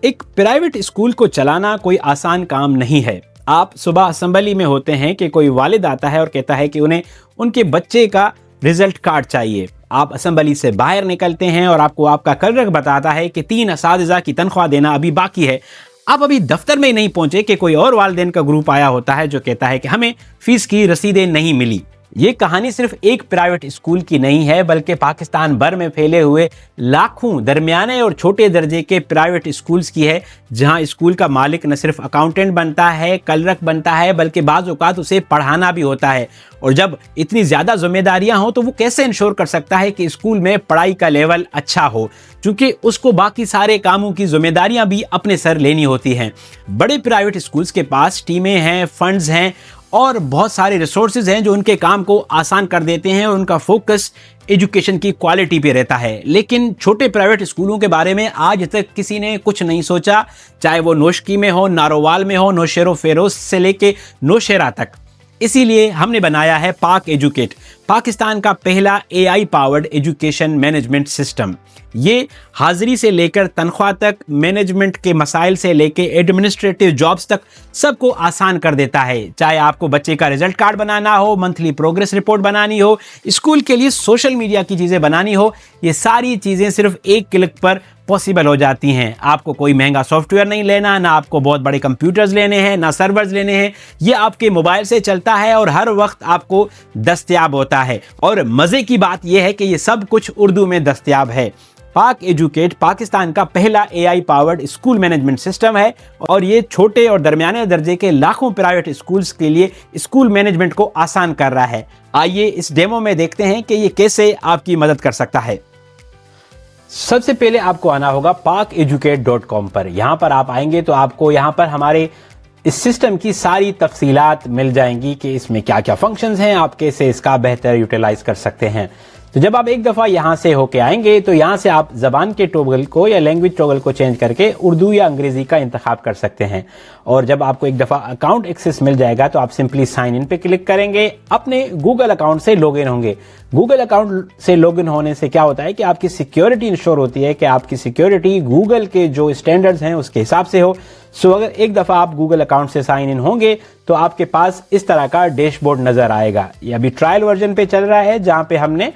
एक private school को चलाना कोई आसान काम नहीं है। आप सुबह असेंबली में होते हैं कि कोई वालिद आता है और कहता है कि उन्हें उनके बच्चे का रिजल्ट कार्ड चाहिए। आप असेंबली से बाहर निकलते हैं और आपको आपका क्लर्क बताता है कि 3 असातिज़ा की तनख्वाह देना अभी बाकी है। आप अभी दफ्तर में ही नहीं पहुंचे कि कोई और वालिदैन का ग्रुप आया होता है जो कहता है कि हमें फीस की रसीदें नहीं मिली। ये कहानी सिर्फ एक प्राइवेट स्कूल की नहीं है, बल्कि पाकिस्तान भर में फैले हुए लाखों दरमियाने और छोटे दर्जे के प्राइवेट स्कूल्स की है, जहां स्कूल का मालिक न सिर्फ अकाउंटेंट बनता है, क्लर्क बनता है, बल्कि बाज़ औक़ात उसे पढ़ाना भी होता है। और जब इतनी ज़्यादा जिम्मेदारियां हों तो वो कैसे इंश्योर कर सकता है कि स्कूल में पढ़ाई का लेवल अच्छा हो, क्योंकि उसको बाकी सारे कामों की जिम्मेदारियां भी अपने सर लेनी होती हैं। बड़े प्राइवेट स्कूल्स के पास टीमें हैं, फंड्स हैं और बहुत सारे रिसोर्सेज हैं जो उनके काम को आसान कर देते हैं और उनका फोकस एजुकेशन की क्वालिटी पे रहता है। लेकिन छोटे प्राइवेट स्कूलों के बारे में आज तक किसी ने कुछ नहीं सोचा, चाहे वो नोशकी में हो, नारोवाल में हो, नौशेरो फेरोज से लेके नौशेरा तक। इसीलिए हमने बनाया है पाक एजुकेट, पाकिस्तान का पहला AI powered education management system. ये हाजिरी से लेकर तनख्वाह तक, मैनेजमेंट के मसाइल से लेकर एडमिनिस्ट्रेटिव जॉब्स तक सबको आसान कर देता है। चाहे आपको बच्चे का रिजल्ट कार्ड बनाना हो, मंथली प्रोग्रेस रिपोर्ट बनानी हो, स्कूल के लिए सोशल मीडिया की चीज़ें बनानी हो, ये सारी चीज़ें सिर्फ एक क्लिक पर पॉसिबल हो जाती हैं। आपको कोई महंगा सॉफ्टवेयर नहीं लेना, ना आपको बहुत बड़े कंप्यूटर्स लेने हैं, ना सर्वर्स लेने हैं। ये आपके मोबाइल से चलता है और हर वक्त आपको दस्तयाब होता है। और मज़े की बात यह है कि ये सब कुछ उर्दू में दस्तयाब है। पाक एजुकेट पाकिस्तान का पहला AI powered school management system है और ये छोटे और दरमियाने दर्जे के लाखों प्राइवेट स्कूल्स के लिए स्कूल मैनेजमेंट को आसान कर रहा है। आइए इस डेमो में देखते हैं कि ये कैसे आपकी मदद कर सकता है। सबसे पहले आपको आना होगा pakeducate.com पर। यहाँ पर आप आएंगे तो आपको यहाँ पर हमारे इस सिस्टम की सारी तफसीलात मिल जाएंगी कि इसमें क्या क्या फंक्शंस हैं, आप कैसे इसका बेहतर यूटिलाइज कर सकते हैं। तो जब आप एक दफ़ा यहाँ से होके आएंगे तो यहाँ से आप ज़बान के टॉगल को या लैंग्वेज टॉगल को चेंज करके उर्दू या अंग्रेज़ी का इंतखाब कर सकते हैं। और जब आपको एक दफ़ा अकाउंट एक्सेस मिल जाएगा तो आप सिंपली साइन इन पे क्लिक करेंगे, अपने गूगल अकाउंट से लॉगिन होंगे। गूगल अकाउंट से लॉगिन होने से क्या होता है कि आपकी सिक्योरिटी इंश्योर होती है कि आपकी सिक्योरिटी गूगल के जो स्टैंडर्ड्स हैं उसके हिसाब से हो। सो अगर एक दफ़ा आप गूगल अकाउंट से साइन इन होंगे तो आपके पास इस तरह का डैशबोर्ड नज़र आएगा। ये अभी ट्रायल वर्जन पे चल रहा है, जहाँ पे हमने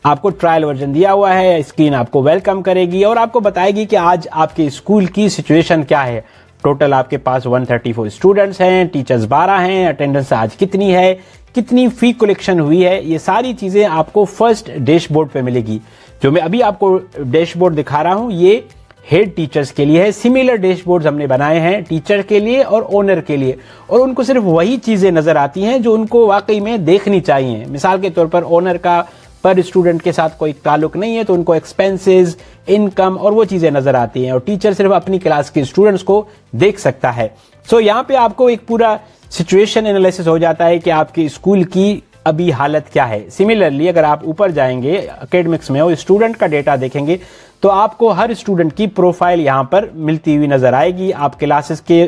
आपको ट्रायल वर्जन दिया हुआ है। स्क्रीन आपको वेलकम करेगी और आपको बताएगी कि आज आपके स्कूल की सिचुएशन क्या है। टोटल आपके पास 134 स्टूडेंट्स हैं, टीचर्स 12 हैं, अटेंडेंस आज कितनी है, कितनी फ़ी कलेक्शन हुई है, ये सारी चीज़ें आपको फर्स्ट डैशबोर्ड पे मिलेगी। जो मैं अभी आपको डैशबोर्ड दिखा रहा हूँ ये हेड टीचर्स के लिए है। सिमिलर डैशबोर्ड्स हमने बनाए हैं टीचर के लिए और ओनर के लिए, और उनको सिर्फ वही चीज़ें नज़र आती हैं जो उनको वाकई में देखनी चाहिए। मिसाल के तौर पर ओनर का पर स्टूडेंट के साथ कोई ताल्लुक नहीं है तो उनको एक्सपेंसेस, इनकम और वो चीज़ें नज़र आती हैं, और टीचर सिर्फ अपनी क्लास के स्टूडेंट्स को देख सकता है। सो यहाँ पे आपको एक पूरा सिचुएशन एनालिसिस हो जाता है कि आपके स्कूल की अभी हालत क्या है। सिमिलरली अगर आप ऊपर जाएंगे एकेडमिक्स में और स्टूडेंट का डेटा देखेंगे तो आपको हर स्टूडेंट की प्रोफाइल यहाँ पर मिलती हुई नज़र आएगी। आप क्लासेस के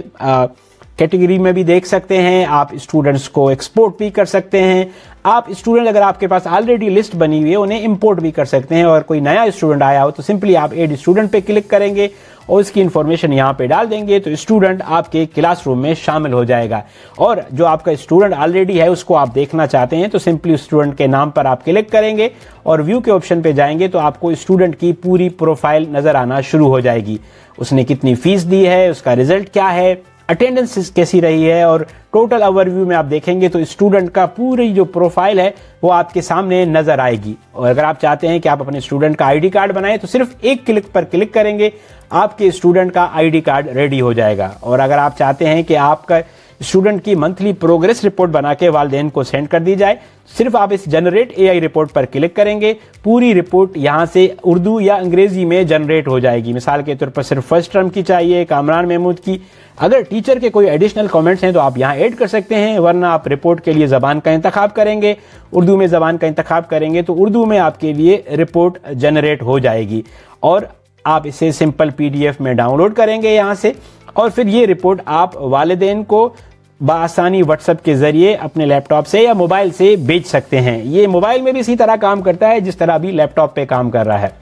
कैटेगरी में भी देख सकते हैं, आप स्टूडेंट्स को एक्सपोर्ट भी कर सकते हैं। आप स्टूडेंट अगर आपके पास ऑलरेडी लिस्ट बनी हुई है उन्हें इंपोर्ट भी कर सकते हैं, और कोई नया स्टूडेंट आया हो तो सिंपली आप ऐड स्टूडेंट पे क्लिक करेंगे और उसकी इन्फॉर्मेशन यहाँ पे डाल देंगे तो स्टूडेंट आपके क्लासरूम में शामिल हो जाएगा। और जो आपका स्टूडेंट ऑलरेडी है उसको आप देखना चाहते हैं तो सिंपली स्टूडेंट के नाम पर आप क्लिक करेंगे और व्यू के ऑप्शन पे जाएंगे तो आपको स्टूडेंट की पूरी प्रोफाइल नज़र आना शुरू हो जाएगी। उसने कितनी फीस दी है, उसका रिजल्ट क्या है, अटेंडेंस कैसी रही है, और टोटल ओवरव्यू में आप देखेंगे तो स्टूडेंट का पूरी जो प्रोफाइल है वो आपके सामने नज़र आएगी। और अगर आप चाहते हैं कि आप अपने स्टूडेंट का आईडी कार्ड बनाएं तो सिर्फ एक क्लिक पर क्लिक करेंगे, आपके स्टूडेंट का आईडी कार्ड रेडी हो जाएगा। और अगर आप चाहते हैं कि आपका स्टूडेंट की मंथली प्रोग्रेस रिपोर्ट बना के वालिदैन को सेंड कर दी जाए, सिर्फ आप इस जनरेट AI रिपोर्ट पर क्लिक करेंगे, पूरी रिपोर्ट यहाँ से उर्दू या अंग्रेज़ी में जनरेट हो जाएगी। मिसाल के तौर पर सिर्फ फर्स्ट टर्म की चाहिए, कामरान महमूद की। अगर टीचर के कोई एडिशनल कमेंट्स हैं तो आप यहाँ ऐड कर सकते हैं, वरना आप रिपोर्ट के लिए ज़बान का इंतखाब करेंगे, उर्दू में ज़बान का इंतखाब करेंगे तो उर्दू में आपके लिए रिपोर्ट जनरेट हो जाएगी। और आप इसे सिंपल PDF में डाउनलोड करेंगे यहाँ से, और फिर ये रिपोर्ट आप वालिदैन को बआसानी व्हाट्सएप के ज़रिए अपने लैपटॉप से या मोबाइल से भेज सकते हैं। ये मोबाइल में भी इसी तरह काम करता है जिस तरह अभी लैपटॉप पे काम कर रहा है।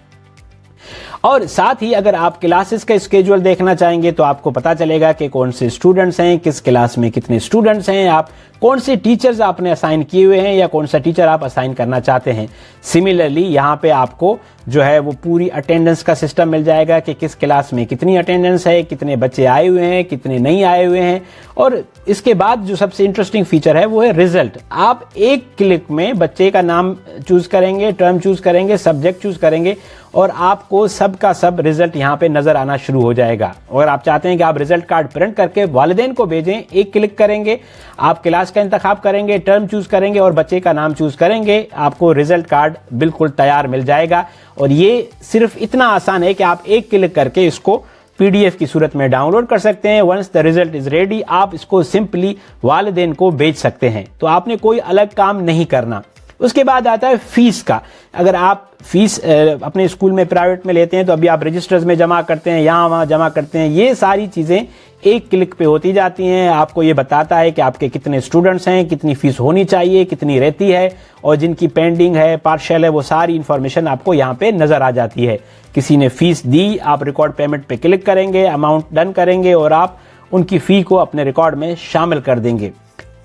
और साथ ही अगर आप क्लासेस का स्केड्यूल देखना चाहेंगे तो आपको पता चलेगा कि कौन से स्टूडेंट्स हैं, किस क्लास में कितने स्टूडेंट्स हैं, आप कौन से टीचर्स आपने असाइन किए हुए हैं या कौन सा टीचर आप असाइन करना चाहते हैं। सिमिलरली यहाँ पे आपको जो है वो पूरी अटेंडेंस का सिस्टम मिल जाएगा कि किस क्लास में कितनी अटेंडेंस है, कितने बच्चे आए हुए हैं, कितने नहीं आए हुए हैं। और इसके बाद जो सबसे इंटरेस्टिंग फीचर है वो है रिजल्ट। आप एक क्लिक में बच्चे का नाम चूज करेंगे, टर्म चूज करेंगे, सब्जेक्ट चूज करेंगे और आपको सब का सब रिजल्ट यहाँ पे नजर आना शुरू हो जाएगा। और आप चाहते हैं कि आप रिजल्ट कार्ड प्रिंट करके वालिदैन को भेजें, एक क्लिक करेंगे, आप क्लास का इंतखाब करेंगे, टर्म चूज करेंगे और बच्चे का नाम चूज करेंगे, आपको रिजल्ट कार्ड बिल्कुल तैयार मिल जाएगा। और ये सिर्फ इतना आसान है कि आप एक क्लिक करके इसको PDF की सूरत में डाउनलोड कर सकते हैं। Once the result is ready आप इसको सिंपली वालिदैन को भेज सकते हैं। तो आपने कोई अलग काम नहीं करना। उसके बाद आता है फीस का। अगर आप फीस अपने स्कूल में प्राइवेट में लेते हैं तो अभी आप रजिस्टर्स में जमा करते हैं, यहाँ वहाँ जमा करते हैं, ये सारी चीज़ें एक क्लिक पे होती जाती हैं। आपको ये बताता है कि आपके कितने स्टूडेंट्स हैं, कितनी फीस होनी चाहिए, कितनी रहती है और जिनकी पेंडिंग है, पार्शियल है, वो सारी इन्फॉर्मेशन आपको यहाँ पे नज़र आ जाती है। किसी ने फीस दी, आप रिकॉर्ड पेमेंट पे क्लिक करेंगे, अमाउंट डन करेंगे और आप उनकी फ़ी को अपने रिकॉर्ड में शामिल कर देंगे।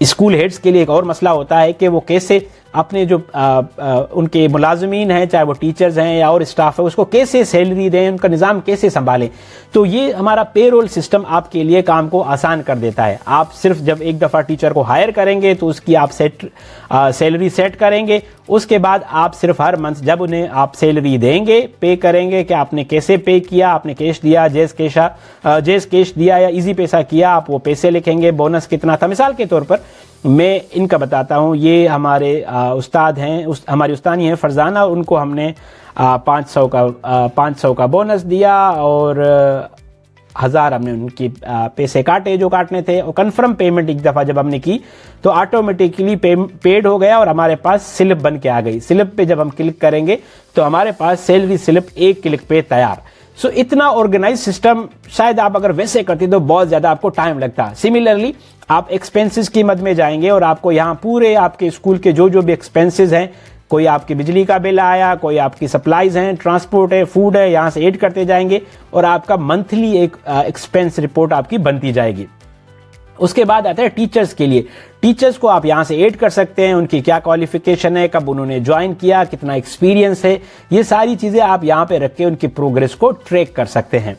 स्कूल हेड्स के लिए एक और मसला होता है कि वो कैसे अपने जो उनके मुलाजमीन हैं, चाहे वो टीचर्स हैं या और स्टाफ है, उसको कैसे सैलरी दें, उनका निज़ाम कैसे संभालें। तो ये हमारा पेरोल सिस्टम आपके लिए काम को आसान कर देता है। आप सिर्फ जब एक दफ़ा टीचर को हायर करेंगे तो उसकी आप सैलरी सेट करेंगे। उसके बाद आप सिर्फ हर मंथ जब उन्हें आप सैलरी देंगे, पे करेंगे कि आपने कैसे पे किया, आपने कैश दिया, जेस कैश दिया या इजी पैसा किया, आप वो पैसे लिखेंगे, बोनस कितना था। मिसाल के तौर पर मैं इनका बताता हूँ, ये हमारे उस्ताद हैं, हमारी उस्तानी हैं फरजाना, उनको हमने 500 का बोनस दिया और 1000 हमने उनकी पैसे काटे जो काटने थे। और कन्फर्म पेमेंट एक दफ़ा जब हमने की तो ऑटोमेटिकली पेड हो गया और हमारे पास स्लिप बन के आ गई। स्लिप पे जब हम क्लिक करेंगे तो हमारे पास सैलरी स्लिप एक क्लिक पे तैयार। सो इतना ऑर्गेनाइज सिस्टम शायद आप अगर वैसे करते तो बहुत ज़्यादा आपको टाइम लगता। सिमिलरली आप एक्सपेंसेस की मद में जाएंगे और आपको यहाँ पूरे आपके स्कूल के जो भी एक्सपेंसेस हैं, कोई आपकी बिजली का बिल आया, कोई आपकी सप्लाईज हैं, ट्रांसपोर्ट है, फूड है, यहाँ से ऐड करते जाएंगे और आपका मंथली एक एक्सपेंस रिपोर्ट आपकी बनती जाएगी। उसके बाद आता है टीचर्स के लिए। टीचर्स को आप यहाँ से ऐड कर सकते हैं, उनकी क्या क्वालिफिकेशन है, कब उन्होंने ज्वाइन किया, कितना एक्सपीरियंस है, ये सारी चीज़ें आप यहाँ पे रख के उनकी प्रोग्रेस को ट्रैक कर सकते हैं।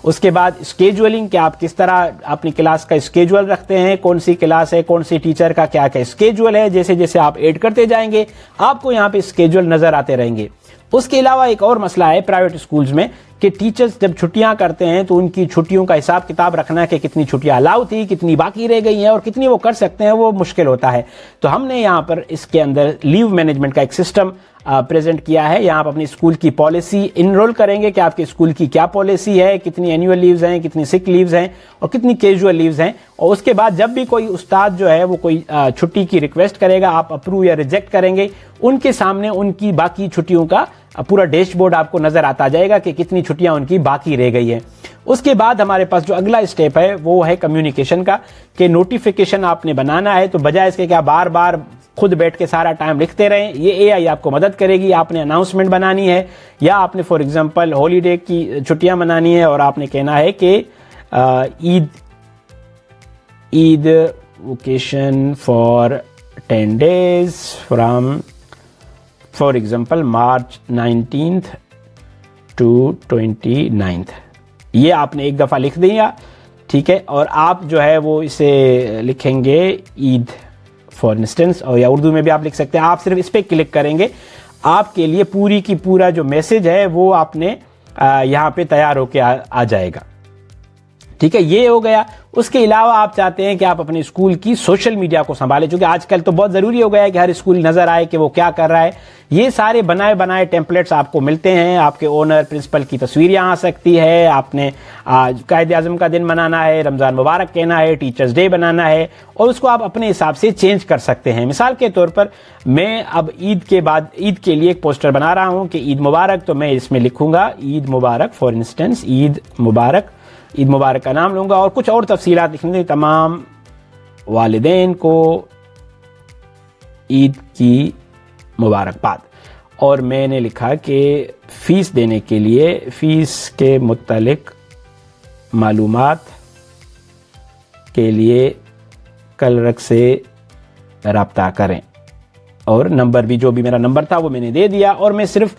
उसके बाद स्केजुअलिंग, कि आप किस तरह अपनी क्लास का स्केजुअल रखते हैं, कौन सी क्लास है, कौन सी टीचर का क्या क्या स्केजुअल है। जैसे जैसे आप ऐड करते जाएंगे आपको यहाँ पे स्केजुअल नज़र आते रहेंगे। उसके अलावा एक और मसला है प्राइवेट स्कूल्स में कि टीचर्स जब छुट्टियां करते हैं तो उनकी छुट्टियों का हिसाब किताब रखना कि कितनी छुट्टियां अलाउ थी, कितनी बाकी रह गई हैं और कितनी वो कर सकते हैं, वो मुश्किल होता है। तो हमने यहाँ पर इसके अंदर लीव मैनेजमेंट का एक सिस्टम प्रेजेंट किया है। यहाँ आप अपनी स्कूल की पॉलिसी इनरोल करेंगे कि आपके स्कूल की क्या पॉलिसी है, कितनी एनुअल लीव्स हैं, कितनी सिक लीव्स हैं और कितनी कैजुअल लीव्स हैं। और उसके बाद जब भी कोई उस्ताद जो है वो कोई छुट्टी की रिक्वेस्ट करेगा, आप अप्रूव या रिजेक्ट करेंगे, उनके सामने उनकी बाकी छुट्टियों का पूरा डैशबोर्ड आपको नजर आता जाएगा कि कितनी छुट्टियां उनकी बाकी रह गई हैं। उसके बाद हमारे पास जो अगला स्टेप है वो है कम्युनिकेशन का, कि नोटिफिकेशन आपने बनाना है। तो बजाय इसके क्या बार बार खुद बैठ के सारा टाइम लिखते रहें, ये AI आपको मदद करेगी। आपने अनाउंसमेंट बनानी है या आपने फॉर एग्जांपल हॉलीडे की छुट्टियां मनानी है और आपने कहना है कि Eid vacation for 10 days from for example March 19th to 29th। ये आपने एक दफ़ा लिख दिया, ठीक है। और आप जो है वो इसे लिखेंगे ईद फॉर इंस्टेंस, और या उर्दू में भी आप लिख सकते हैं। आप सिर्फ इस पर क्लिक करेंगे, आपके लिए पूरी की पूरा जो मैसेज है वो आपने यहाँ पे तैयार होके आ जाएगा, ठीक है। ये हो गया। उसके अलावा आप चाहते हैं कि आप अपने स्कूल की सोशल मीडिया को संभालें, क्योंकि आजकल तो बहुत ज़रूरी हो गया है कि हर स्कूल नज़र आए कि वो क्या कर रहा है। ये सारे बनाए बनाए टेम्पलेट्स आपको मिलते हैं। आपके ओनर प्रिंसिपल की तस्वीर यहाँ आ सकती है, आपने आज कायदे आज़म का दिन मनाना है, रमज़ान मुबारक कहना है, टीचर्स डे बनाना है, और उसको आप अपने हिसाब से चेंज कर सकते हैं। मिसाल के तौर पर मैं अब ईद के बाद ईद के लिए एक पोस्टर बना रहा हूँ कि ईद मुबारक, तो मैं इसमें लिखूँगा ईद मुबारक फॉर इंस्टेंस, ईद मुबारक, ईद मुबारक का नाम लूँगा और कुछ और तफसीलात लिखने, तमाम वालिदैन को ईद की मुबारकबाद। और मैंने लिखा कि फ़ीस देने के लिए फ़ीस के मुतालिक मालूमात के लिए क्लर्क से रब्ता करें, और नंबर भी, जो भी मेरा नंबर था वो मैंने दे दिया। और मैं सिर्फ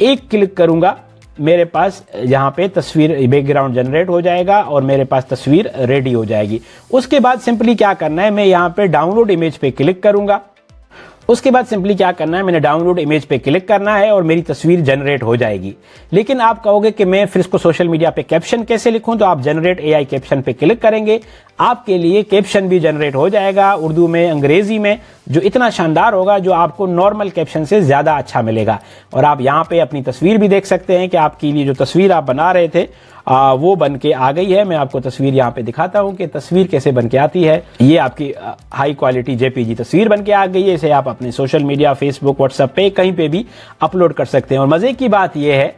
एक क्लिक करूंगा, मेरे पास यहाँ पे तस्वीर बैकग्राउंड जनरेट हो जाएगा और मेरे पास तस्वीर रेडी हो जाएगी। उसके बाद सिंपली क्या करना है, मैं यहाँ पे डाउनलोड इमेज पे क्लिक करूंगा। उसके बाद सिंपली क्या करना है, मैंने डाउनलोड इमेज पे क्लिक करना है और मेरी तस्वीर जनरेट हो जाएगी। लेकिन आप कहोगे कि मैं फिर इसको सोशल मीडिया पे कैप्शन कैसे लिखूं, तो आप जनरेट एआई कैप्शन पे क्लिक करेंगे, आपके लिए कैप्शन भी जनरेट हो जाएगा उर्दू में, अंग्रेजी में, जो इतना शानदार होगा, जो आपको नॉर्मल कैप्शन से ज़्यादा अच्छा मिलेगा। और आप यहाँ पे अपनी तस्वीर भी देख सकते हैं कि आपके लिए जो तस्वीर आप बना रहे थे वो बन के आ गई है। मैं आपको तस्वीर यहाँ पे दिखाता हूँ कि तस्वीर कैसे बन के आती है। ये आपकी हाई क्वालिटी जेपीजी तस्वीर बन के आ गई है। इसे आप अपने सोशल मीडिया, फेसबुक, व्हाट्सएप पे कहीं पे भी अपलोड कर सकते हैं। और मज़े की बात यह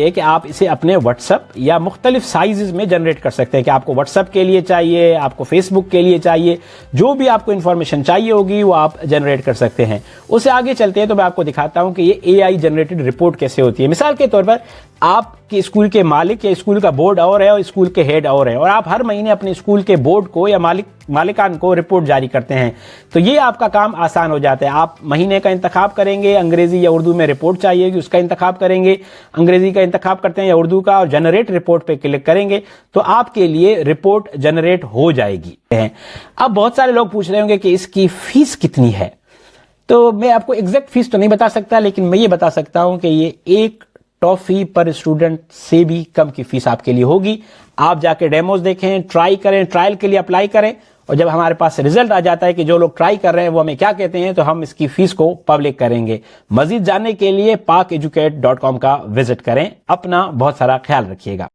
है कि आप इसे अपने व्हाट्सएप या मुख्तलिफ साइज़ में जनरेट कर सकते हैं कि आपको व्हाट्सएप के लिए चाहिए, आपको फेसबुक के लिए चाहिए, जो भी आपको इन्फॉर्मेशन चाहिए होगी वो आप जनरेट कर सकते हैं। उससे आगे चलते हैं तो मैं आपको दिखाता हूं कि ये एआई जनरेटेड रिपोर्ट कैसे होती है। मिसाल के तौर पर आपके स्कूल के मालिक या स्कूल का बोर्ड और है और स्कूल के हेड और है, और आप हर महीने अपने स्कूल के बोर्ड को या मालिकान को रिपोर्ट जारी करते हैं, तो ये आपका काम आसान हो जाता है। आप महीने का इंतखाब करेंगे, अंग्रेजी या उर्दू में रिपोर्ट चाहिए कि उसका इंतखाब करेंगे, अंग्रेजी का इंतखाब करते हैं या उर्दू का, और जनरेट रिपोर्ट पे क्लिक करेंगे तो आपके लिए रिपोर्ट जनरेट हो जाएगी। अब बहुत सारे लोग पूछ रहे होंगे कि इसकी फीस कितनी है, तो मैं आपको एग्जैक्ट फीस तो नहीं बता सकता, लेकिन मैं ये बता सकता हूं कि ये एक टॉफी पर स्टूडेंट से भी कम की फीस आपके लिए होगी। आप जाके डेमोज देखें, ट्राई करें, ट्रायल के लिए अप्लाई करें, और जब हमारे पास रिजल्ट आ जाता है कि जो लोग ट्राई कर रहे हैं वो हमें क्या कहते हैं, तो हम इसकी फीस को पब्लिक करेंगे। मजीद जानने के लिए PAKeducate.com का विजिट करें। अपना बहुत सारा ख्याल रखिएगा।